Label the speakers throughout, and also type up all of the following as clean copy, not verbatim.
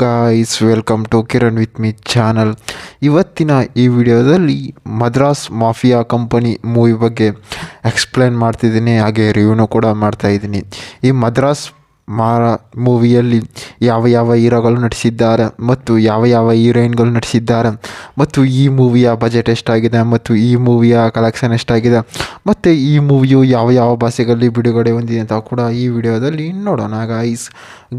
Speaker 1: Guys, welcome to Kiran with me channel. ಇವತ್ತಿನ ಈ ವಿಡಿಯೋದಲ್ಲಿ ಮದ್ರಾಸ್ ಮಾಫಿಯಾ ಕಂಪನಿ ಮೂವಿ ಬಗ್ಗೆ ಎಕ್ಸ್ಪ್ಲೇನ್ ಮಾಡ್ತಿದ್ದೀನಿ, ಹಾಗೆ ರಿವ್ಯೂನು ಕೂಡ ಮಾಡ್ತಾಯಿದ್ದೀನಿ. ಈ ಮದ್ರಾಸ್ ಮೂವಿಯಲ್ಲಿ ಯಾವ ಯಾವ ಹೀರೋಗಳು ನಟಿಸಿದ್ದಾರೆ ಮತ್ತು ಯಾವ ಯಾವ ಹೀರೋಯಿನ್ಗಳು ನಟಿಸಿದ್ದಾರೆ ಮತ್ತು ಈ ಮೂವಿಯ ಬಜೆಟ್ ಎಷ್ಟಾಗಿದೆ ಮತ್ತು ಈ ಮೂವಿಯ ಕಲೆಕ್ಷನ್ ಎಷ್ಟಾಗಿದೆ ಮತ್ತು ಈ ಮೂವಿಯು ಯಾವ ಯಾವ ಭಾಷೆಗಳಲ್ಲಿ ಬಿಡುಗಡೆ ಹೊಂದಿದೆ ಅಂತ ಕೂಡ ಈ ವಿಡಿಯೋದಲ್ಲಿ ನೋಡೋಣ.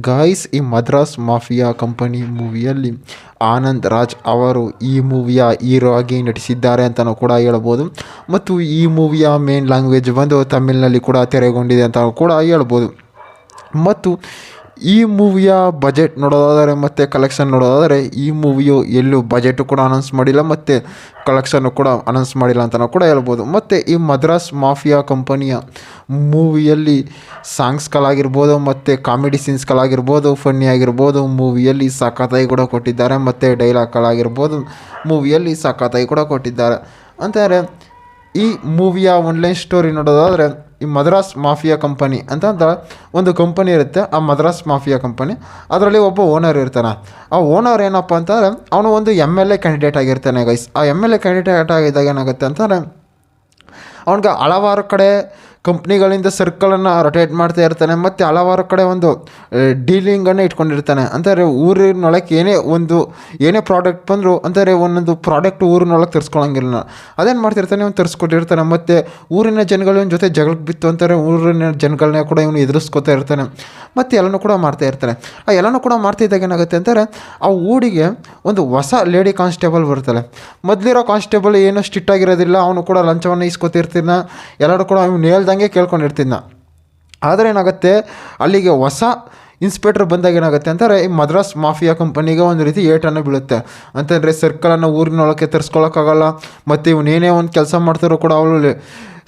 Speaker 1: ಗಾಯ್ಸ್ ಈ ಮದ್ರಾಸ್ ಮಾಫಿಯಾ ಕಂಪನಿ ಮೂವಿಯಲ್ಲಿ ಆನಂದ್ ರಾಜ್ ಅವರು ಈ ಮೂವಿಯ ಹೀರೋ ಆಗಿ ನಟಿಸಿದ್ದಾರೆ ಅಂತಲೂ ಕೂಡ ಹೇಳ್ಬೋದು. ಮತ್ತು ಈ ಮೂವಿಯ ಮೇನ್ ಲ್ಯಾಂಗ್ವೇಜ್ ಬಂದು ತಮಿಳಿನಲ್ಲಿ ಕೂಡ ತೆರೆಗೊಂಡಿದೆ ಅಂತ ಕೂಡ ಹೇಳ್ಬೋದು. ಮತ್ತು ಈ ಮೂವಿಯ ಬಜೆಟ್ ನೋಡೋದಾದರೆ ಮತ್ತು ಕಲೆಕ್ಷನ್ ನೋಡೋದಾದರೆ ಈ ಮೂವಿಯು ಎಲ್ಲೂ ಬಜೆಟು ಕೂಡ ಅನೌನ್ಸ್ ಮಾಡಿಲ್ಲ ಮತ್ತು ಕಲೆಕ್ಷನ್ನು ಕೂಡ ಅನೌನ್ಸ್ ಮಾಡಿಲ್ಲ ಅಂತಲೂ ಕೂಡ ಹೇಳ್ಬೋದು. ಮತ್ತು ಈ ಮದ್ರಾಸ್ ಮಾಫಿಯಾ ಕಂಪನಿಯ ಮೂವಿಯಲ್ಲಿ ಸಾಂಗ್ಸ್ಗಳಾಗಿರ್ಬೋದು ಮತ್ತು ಕಾಮಿಡಿ ಸೀನ್ಸ್ಗಳಾಗಿರ್ಬೋದು, ಫನ್ನಿ ಆಗಿರ್ಬೋದು, ಮೂವಿಯಲ್ಲಿ ಸಖತ್ತಾಗಿ ಕೂಡ ಕೊಟ್ಟಿದ್ದಾರೆ. ಮತ್ತು ಡೈಲಾಗ್ಗಳಾಗಿರ್ಬೋದು ಮೂವಿಯಲ್ಲಿ ಸಖತ್ತಾಗಿ ಕೂಡ ಕೊಟ್ಟಿದ್ದಾರೆ. ಅಂತಾರೆ ಈ ಮೂವಿಯ ಒನ್ಲೈನ್ ಸ್ಟೋರಿ ನೋಡೋದಾದರೆ ಈ ಮದ್ರಾಸ್ ಮಾಫಿಯಾ ಕಂಪನಿ ಅಂತಂದ್ರೆ ಒಂದು ಕಂಪನಿ ಇರುತ್ತೆ. ಆ ಮದ್ರಾಸ್ ಮಾಫಿಯಾ ಕಂಪನಿ ಅದರಲ್ಲಿ ಒಬ್ಬ ಓನರ್ ಇರ್ತಾನೆ. ಆ ಓನರ್ ಏನಪ್ಪ ಅಂತಂದರೆ ಅವನು ಒಂದು MLA ಕ್ಯಾಂಡಿಡೇಟ್ ಆಗಿರ್ತಾನೆ ಗೈಸ್. ಆ MLA ಕ್ಯಾಂಡಿಡೇಟ್ ಆಗಿದ್ದಾಗ ಏನಾಗುತ್ತೆ ಅಂತಂದರೆ ಅವನಿಗೆ ಹಲವಾರು ಕಡೆ ಕಂಪ್ನಿಗಳಿಂದ ಸರ್ಕಲನ್ನು ರೊಟೇಟ್ ಮಾಡ್ತಾ ಇರ್ತಾನೆ ಮತ್ತು ಹಲವಾರು ಕಡೆ ಒಂದು ಡೀಲಿಂಗನ್ನು ಇಟ್ಕೊಂಡಿರ್ತಾನೆ. ಅಂತಾರೆ ಊರಿನೊಳಗೆ ಏನೇ ಪ್ರಾಡಕ್ಟ್ ಬಂದರೂ ಅಂತಾರೆ ಒಂದೊಂದು ಪ್ರಾಡಕ್ಟ್ ಊರಿನೊಳಗೆ ತರಿಸ್ಕೊಳಂಗಿಲ್ಲ. ಅದೇನು ಮಾಡ್ತಿರ್ತಾನೆ, ಅವ್ನು ತರಿಸ್ಕೊಟ್ಟಿರ್ತಾನೆ. ಮತ್ತು ಊರಿನ ಜನಗಳ ಜೊತೆ ಜಗಳಕ್ಕೆ ಬಿತ್ತು ಅಂತಾರೆ ಊರಿನ ಜನಗಳನ್ನ ಕೂಡ ಇವನು ಎದುರಿಸ್ಕೊತಾ ಇರ್ತಾನೆ ಮತ್ತು ಎಲ್ಲನೂ ಕೂಡ ಮಾಡ್ತಾ ಇರ್ತಾನೆ. ಆ ಎಲ್ಲನೂ ಕೂಡ ಮಾಡ್ತಿದ್ದಾಗ ಏನಾಗುತ್ತೆ ಅಂತಾರೆ ಆ ಊರಿಗೆ ಒಂದು ಹೊಸ ಲೇಡಿ ಕಾನ್ಸ್ಟೇಬಲ್ ಬರ್ತಾಳೆ. ಮೊದಲಿರೋ ಕಾನ್ಸ್ಟೇಬಲ್ ಏನೋ ಸ್ಟ್ರಿಕ್ಟ್ ಆಗಿರೋದಿಲ್ಲ, ಅವನು ಕೂಡ ಲಂಚವನ್ನು ಇಸ್ಕೊತಿರ್ತೀನ, ಎಲ್ಲರೂ ಕೂಡ ಅವ್ನು ಹೇಳ್ದಂಗೆ ಕೇಳ್ಕೊಂಡಿರ್ತಿದ್ದ. ಆದರೆ ಏನಾಗುತ್ತೆ ಅಲ್ಲಿಗೆ ಹೊಸ ಇನ್ಸ್ಪೆಕ್ಟರ್ ಬಂದಾಗ ಏನಾಗುತ್ತೆ ಅಂತಾರೆ ಈ ಮದ್ರಾಸ್ ಮಾಫಿಯಾ ಕಂಪನಿಗೆ ಒಂದು ರೀತಿ ಏಟನ್ನು ಬೀಳುತ್ತೆ. ಅಂತಂದರೆ ಸರ್ಕಲನ್ನು ಊರಿನೊಳಗೆ ತರಿಸ್ಕೊಳಕ್ಕಾಗಲ್ಲ ಮತ್ತು ಇವನೇನೇ ಒಂದು ಕೆಲಸ ಮಾಡ್ತಾರೋ ಕೂಡ ಅವಳು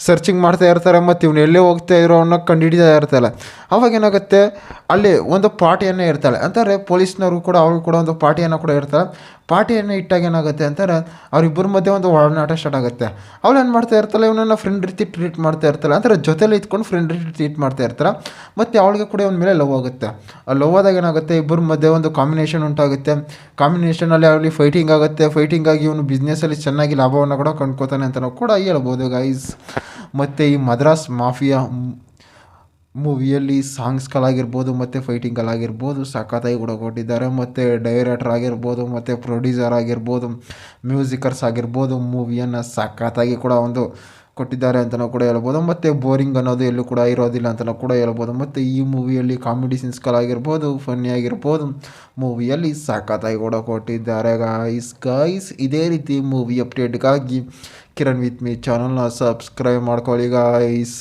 Speaker 1: ಸರ್ಚಿಂಗ್ ಮಾಡ್ತಾ ಇರ್ತಾರೆ ಮತ್ತು ಇವನು ಎಲ್ಲೇ ಹೋಗ್ತಾ ಇರೋ ಅವನ್ನ ಕಂಡುಹಿಡಿತಾ ಇರ್ತಾಳೆ. ಅವಾಗ ಏನಾಗುತ್ತೆ ಅಲ್ಲಿ ಒಂದು ಪಾರ್ಟಿಯನ್ನು ಇರ್ತಾಳೆ. ಅಂತಾರೆ ಪೊಲೀಸ್ನವರು ಕೂಡ ಅವಳು ಕೂಡ ಒಂದು ಪಾರ್ಟಿಯನ್ನು ಕೂಡ ಇರ್ತಾಳೆ. ಪಾರ್ಟಿಯನ್ನು ಇಟ್ಟಾಗ ಏನಾಗುತ್ತೆ ಅಂತಾರೆ ಅವರಿಬ್ಬರ ಮಧ್ಯೆ ಒಂದು ಒಡನಾಟ ಸ್ಟಾರ್ಟ್ ಆಗುತ್ತೆ. ಅವಳು ಏನು ಮಾಡ್ತಾ ಇರ್ತಾಳೆ, ಇವನನ್ನು ಫ್ರೆಂಡ್ ರೀತಿ ಟ್ರೀಟ್ ಮಾಡ್ತಾ ಇರ್ತಾಳೆ. ಅಂದರೆ ಜೊತೆಲಿ ಇದ್ಕೊಂಡು ಫ್ರೆಂಡ್ ರೀತಿ ಟ್ರೀಟ್ ಮಾಡ್ತಾ ಇರ್ತಾರೆ. ಮತ್ತು ಅವಳಿಗೆ ಕೂಡ ಇವನ ಮೇಲೆ ಲವ್ ಆಗುತ್ತೆ. ಆ ಲವ್ ಆದಾಗ ಏನಾಗುತ್ತೆ ಇಬ್ಬರ ಮಧ್ಯೆ ಒಂದು ಕಾಂಬಿನೇಷನ್ ಉಂಟಾಗುತ್ತೆ. ಕಾಂಬಿನೇಷನಲ್ಲಿ ಅವಳಿ ಫೈಟಿಂಗ್ ಆಗುತ್ತೆ. ಫೈಟಿಂಗ್ ಆಗಿ ಇವನು ಬಿಸ್ನೆಸ್ಸಲ್ಲಿ ಚೆನ್ನಾಗಿ ಲಾಭವನ್ನು ಕೂಡ ಕಂಡ್ಕೋತಾನೆ ಅಂತಲೂ ಕೂಡ ಹೇಳ್ಬೋದು ಗೈಸ್. ಮತ್ತು ಈ ಮದ್ರಾಸ್ ಮಾಫಿಯಾ ಮೂವಿಯಲ್ಲಿ ಸಾಂಗ್ಸ್ಗಳಾಗಿರ್ಬೋದು ಮತ್ತು ಫೈಟಿಂಗ್ಗಳಾಗಿರ್ಬೋದು ಸಖತ್ತಾಗಿ ಕೂಡ ಕೊಟ್ಟಿದ್ದಾರೆ. ಮತ್ತು ಡೈರೆಕ್ಟರ್ ಆಗಿರ್ಬೋದು ಮತ್ತು ಪ್ರೊಡ್ಯೂಸರ್ ಆಗಿರ್ಬೋದು, ಮ್ಯೂಸಿಕರ್ಸ್ ಆಗಿರ್ಬೋದು ಮೂವಿಯನ್ನು ಸಖತ್ತಾಗಿ ಕೂಡ ಒಂದು ಕೊಟ್ಟಿದ್ದಾರೆ ಅಂತಲೂ ಕೂಡ ಹೇಳ್ಬೋದು. ಮತ್ತು ಬೋರಿಂಗ್ ಅನ್ನೋದು ಎಲ್ಲೂ ಕೂಡ ಇರೋದಿಲ್ಲ ಅಂತಲೂ ಕೂಡ ಹೇಳ್ಬೋದು. ಮತ್ತು ಈ ಮೂವಿಯಲ್ಲಿ ಕಾಮಿಡಿ ಸೀನ್ಸ್ಗಳಾಗಿರ್ಬೋದು, ಫನ್ನಿ ಆಗಿರ್ಬೋದು ಮೂವಿಯಲ್ಲಿ ಸಖತ್ತಾಗಿ ಕೂಡ ಕೊಟ್ಟಿದ್ದಾರೆ ಗಾಯ್ಸ್. ಇದೇ ರೀತಿ ಮೂವಿ ಅಪ್ಡೇಟ್ಗಾಗಿ ಕಿರಣ್ ವಿತ್ ಮೀ ಚಾನಲ್ನ ಸಬ್ಸ್ಕ್ರೈಬ್ ಮಾಡ್ಕೊಳ್ಳಿ ಗಾಯ್ಸ್.